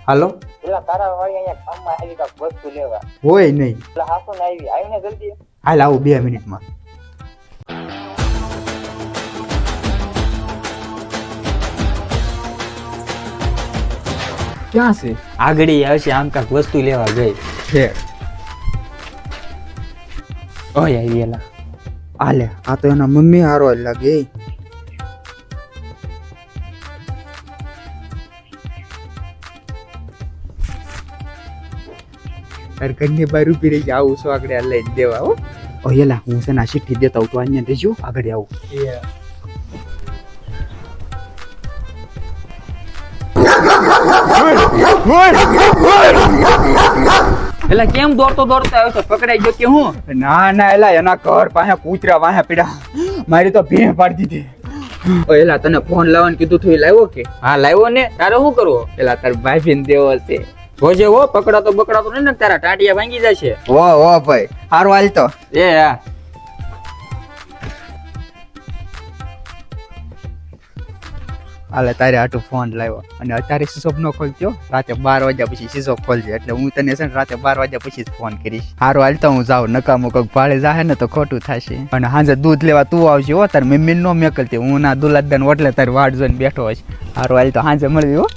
હાલો પેલા તારા વાળી અહીંયા કામમાં આવી કાંઈક વસ્તુ લેવા. હોય નહીં. પેલા હાસુ ને આવીને જલ્દી. હાલ આવું 2 મિનિટમાં. ક્યાં છે? આગળ આવશે આમ કાંક વસ્તુ લેવા ગઈ છે ઓય આવી એલા હાલે આ તો એના મમ્મી હારો જ લાગે. તાર ઘરની બહાર ઊભી રહી આવું છું આગળ લઈ દેવા. હો એલા હું છે ને ચિઠ્ઠી દેતા હું તો અહીંયા રહેજો આગળ આવું. એલા કેમ દોડતો આવ્યો છે? પકડાઈ ગયો કે હું? ના ના એલા એના ઘર પાસે કૂતરા વાહે પીડા મારી તો ભેં પાડી દીધી. એલા તને ફોન લાવવાનું કીધું તું એ લાવ્યો કે? હા લાવ્યો ને. તારે શું કરવો? એલા તાર ભાઈ દેવો છે. જોજે હો પકડાતો નહીં ને તારા ટાંટિયા ભાંગી જશે. ઓ ભાઈ હારું હાલ તો. એ હા હાલે તારે આટલું ફોન લાવ્યો અને અત્યારે શીશો ન ખોલજો, રાતે 12 વાગ્યા પછી શીશો ખોલજે એટલે હું તને છે ને રાતે 12 વાગ્યા પછી જ ફોન કરીશ. હારું હાલ તો હું જાઉં, નકામું કોઈક ભાડે જાહે ને તો ખોટું થશે. અને સાંજે દૂધ લેવા તું આવજે હો, તાર મમ્મી નો મેકલતી હું ના દુલાદાન ઓટલે તારી વાટ જોઈને બેઠો હશે. હારું હાલ તો સાંજે મળવી હો.